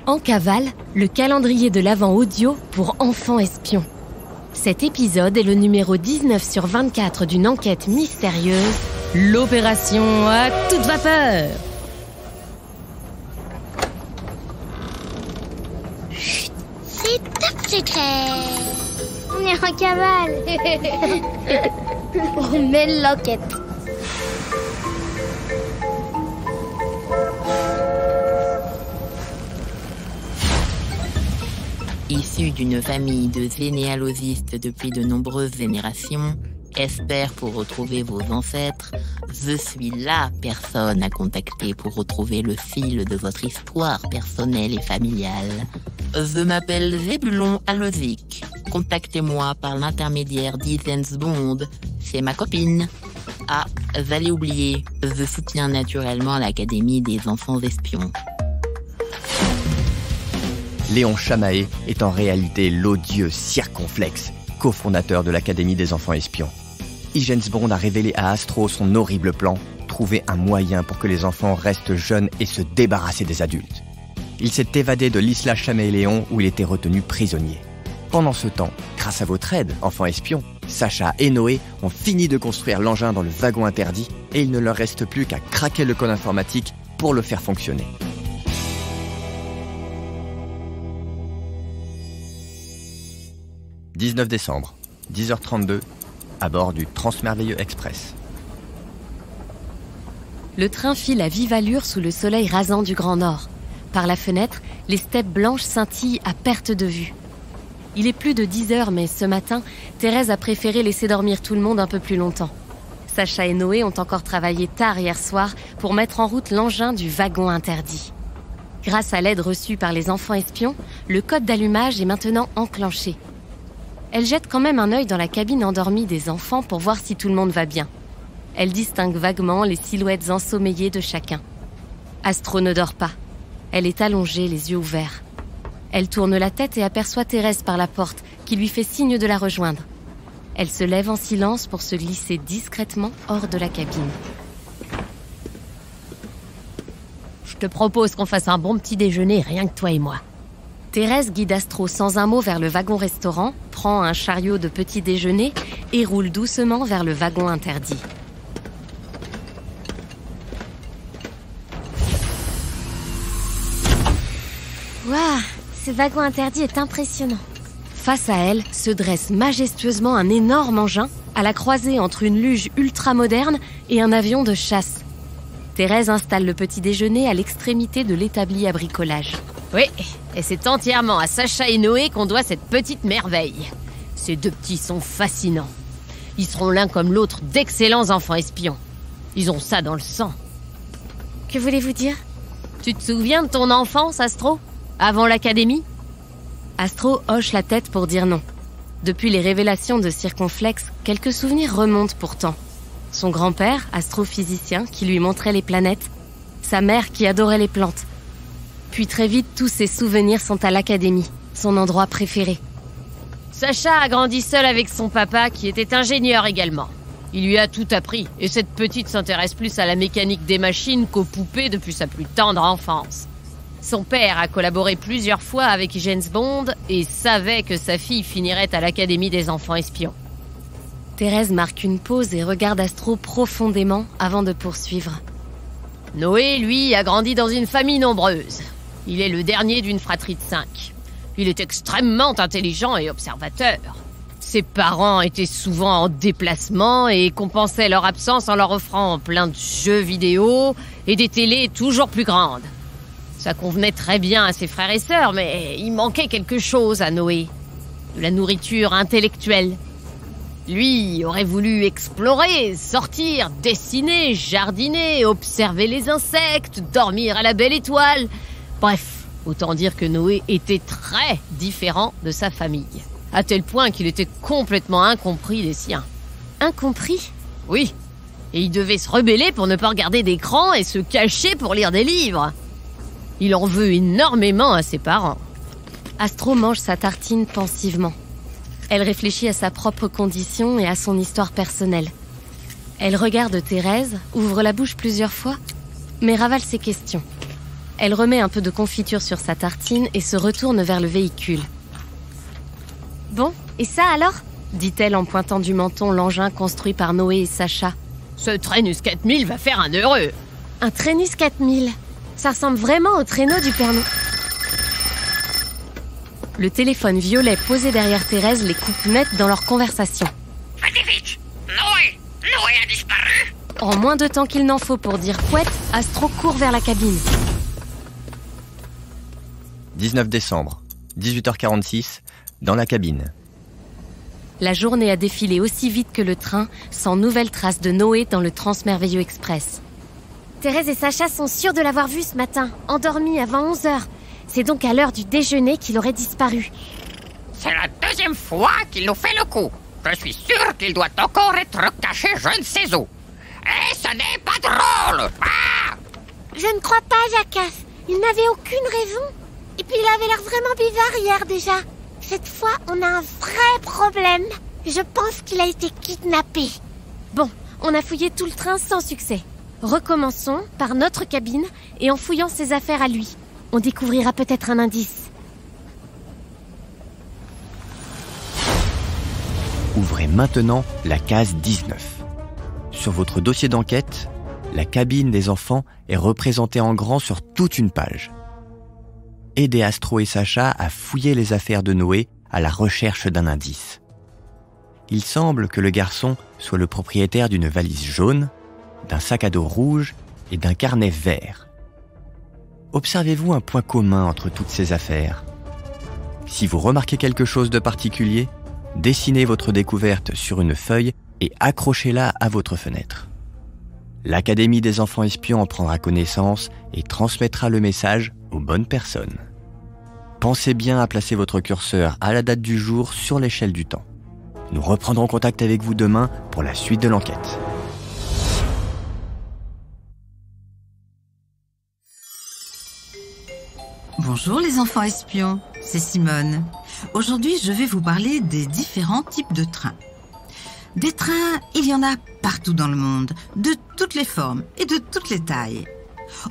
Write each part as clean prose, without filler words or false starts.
En cavale, le calendrier de l'Avent audio pour enfants espions. Cet épisode est le numéro 19 sur 24 d'une enquête mystérieuse, l'opération à toute vapeur. Chut, c'est top secret. On est en cavale. On mène l'enquête. Issu d'une famille de généalogistes depuis de nombreuses générations, expert pour retrouver vos ancêtres, je suis la personne à contacter pour retrouver le fil de votre histoire personnelle et familiale. Je m'appelle Zébulon Alozic. Contactez-moi par l'intermédiaire d'James Bond. C'est ma copine. Ah, j'allais oublier, je soutiens naturellement l'Académie des enfants espions. Léon Chamaé est en réalité l'odieux Circonflexe, cofondateur de l'Académie des enfants espions. James Bond a révélé à Astro son horrible plan, trouver un moyen pour que les enfants restent jeunes et se débarrasser des adultes. Il s'est évadé de l'Isla Chamaéléon où il était retenu prisonnier. Pendant ce temps, grâce à votre aide, enfants espions, Sacha et Noé ont fini de construire l'engin dans le wagon interdit et il ne leur reste plus qu'à craquer le code informatique pour le faire fonctionner. « 19 décembre, 10h32, à bord du Transmerveilleux Express. » Le train file à vive allure sous le soleil rasant du Grand Nord. Par la fenêtre, les steppes blanches scintillent à perte de vue. Il est plus de 10 heures, mais ce matin, Thérèse a préféré laisser dormir tout le monde un peu plus longtemps. Sacha et Noé ont encore travaillé tard hier soir pour mettre en route l'engin du wagon interdit. Grâce à l'aide reçue par les enfants espions, le code d'allumage est maintenant enclenché. Elle jette quand même un œil dans la cabine endormie des enfants pour voir si tout le monde va bien. Elle distingue vaguement les silhouettes ensommeillées de chacun. Astro ne dort pas. Elle est allongée, les yeux ouverts. Elle tourne la tête et aperçoit Thérèse par la porte, qui lui fait signe de la rejoindre. Elle se lève en silence pour se glisser discrètement hors de la cabine. Je te propose qu'on fasse un bon petit déjeuner, rien que toi et moi. Thérèse guide Astro sans un mot vers le wagon-restaurant, prend un chariot de petit déjeuner et roule doucement vers le wagon interdit. Waouh, ce wagon interdit est impressionnant. Face à elle se dresse majestueusement un énorme engin à la croisée entre une luge ultra-moderne et un avion de chasse. Thérèse installe le petit déjeuner à l'extrémité de l'établi à bricolage. Oui, et c'est entièrement à Sacha et Noé qu'on doit cette petite merveille. Ces deux petits sont fascinants. Ils seront l'un comme l'autre d'excellents enfants espions. Ils ont ça dans le sang. Que voulez-vous dire? Tu te souviens de ton enfance, Astro? Avant l'académie? Astro hoche la tête pour dire non. Depuis les révélations de Circonflexe, quelques souvenirs remontent pourtant. Son grand-père, astrophysicien, qui lui montrait les planètes. Sa mère qui adorait les plantes. Puis très vite, tous ses souvenirs sont à l'académie, son endroit préféré. Sacha a grandi seul avec son papa, qui était ingénieur également. Il lui a tout appris, et cette petite s'intéresse plus à la mécanique des machines qu'aux poupées depuis sa plus tendre enfance. Son père a collaboré plusieurs fois avec James Bond et savait que sa fille finirait à l'Académie des enfants espions. Thérèse marque une pause et regarde Astro profondément avant de poursuivre. Noé, lui, a grandi dans une famille nombreuse. Il est le dernier d'une fratrie de 5. Il est extrêmement intelligent et observateur. Ses parents étaient souvent en déplacement et compensaient leur absence en leur offrant plein de jeux vidéo et des télés toujours plus grandes. Ça convenait très bien à ses frères et sœurs, mais il manquait quelque chose à Noé. De la nourriture intellectuelle. Lui aurait voulu explorer, sortir, dessiner, jardiner, observer les insectes, dormir à la belle étoile. Bref, autant dire que Noé était très différent de sa famille. À tel point qu'il était complètement incompris des siens. Incompris? Oui. Et il devait se rebeller pour ne pas regarder d'écran et se cacher pour lire des livres. Il en veut énormément à ses parents. Astro mange sa tartine pensivement. Elle réfléchit à sa propre condition et à son histoire personnelle. Elle regarde Thérèse, ouvre la bouche plusieurs fois, mais ravale ses questions. Elle remet un peu de confiture sur sa tartine et se retourne vers le véhicule. « Bon, et ça alors ?» dit-elle en pointant du menton l'engin construit par Noé et Sacha. « Ce Trainus 4000 va faire un heureux !» Un Trainus 4000. Ça ressemble vraiment au traîneau du Père Noël. Le téléphone violet posé derrière Thérèse les coupe net dans leur conversation. Allez vite! Noé a disparu! En moins de temps qu'il n'en faut pour dire couette, Astro court vers la cabine. 19 décembre, 18h46, dans la cabine. La journée a défilé aussi vite que le train, sans nouvelle trace de Noé dans le Transmerveilleux Express. Thérèse et Sacha sont sûrs de l'avoir vu ce matin, endormi avant 11h. C'est donc à l'heure du déjeuner qu'il aurait disparu. C'est la deuxième fois qu'il nous fait le coup. Je suis sûr qu'il doit encore être caché je ne sais où. Et ce n'est pas drôle. Ah! Je ne crois pas, Jacasse. Il n'avait aucune raison. Et puis il avait l'air vraiment bizarre hier déjà. Cette fois, on a un vrai problème. Je pense qu'il a été kidnappé. Bon, on a fouillé tout le train sans succès. Recommençons par notre cabine et en fouillant ses affaires à lui. On découvrira peut-être un indice. Ouvrez maintenant la case 19. Sur votre dossier d'enquête, la cabine des enfants est représentée en grand sur toute une page. Aidez Astro et Sacha à fouiller les affaires de Noé à la recherche d'un indice. Il semble que le garçon soit le propriétaire d'une valise jaune, d'un sac à dos rouge et d'un carnet vert. Observez-vous un point commun entre toutes ces affaires? Si vous remarquez quelque chose de particulier, dessinez votre découverte sur une feuille et accrochez-la à votre fenêtre. L'Académie des enfants espions en prendra connaissance et transmettra le message aux bonnes personnes. Pensez bien à placer votre curseur à la date du jour sur l'échelle du temps. Nous reprendrons contact avec vous demain pour la suite de l'enquête. Bonjour les enfants espions, c'est Simone. Aujourd'hui, je vais vous parler des différents types de trains. Des trains, il y en a partout dans le monde, de toutes les formes et de toutes les tailles.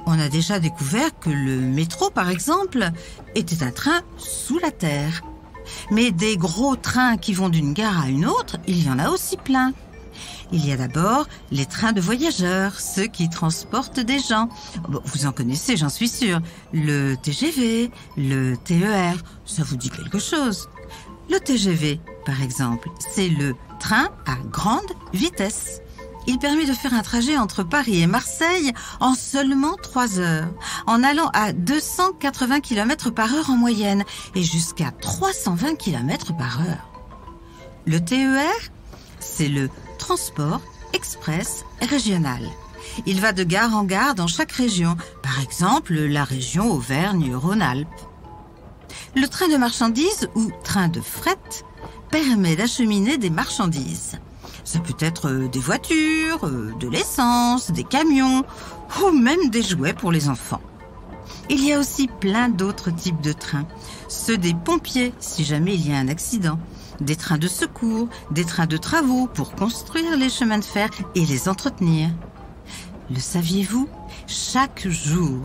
On a déjà découvert que le métro, par exemple, était un train sous la terre. Mais des gros trains qui vont d'une gare à une autre, il y en a aussi plein. Il y a d'abord les trains de voyageurs, ceux qui transportent des gens. Bon, vous en connaissez, j'en suis sûre. Le TGV, le TER, ça vous dit quelque chose. Le TGV, par exemple, c'est le train à grande vitesse. Il permet de faire un trajet entre Paris et Marseille en seulement 3 heures, en allant à 280 km/h en moyenne et jusqu'à 320 km/h. Le TER, c'est le transport express régional. Il va de gare en gare dans chaque région, par exemple la région Auvergne-Rhône-Alpes. Le train de marchandises ou train de fret permet d'acheminer des marchandises. Ça peut être des voitures, de l'essence, des camions ou même des jouets pour les enfants. Il y a aussi plein d'autres types de trains. Ceux des pompiers, si jamais il y a un accident. Des trains de secours, des trains de travaux pour construire les chemins de fer et les entretenir. Le saviez-vous? Chaque jour,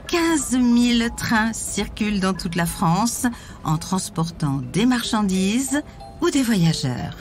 15 000 trains circulent dans toute la France en transportant des marchandises ou des voyageurs.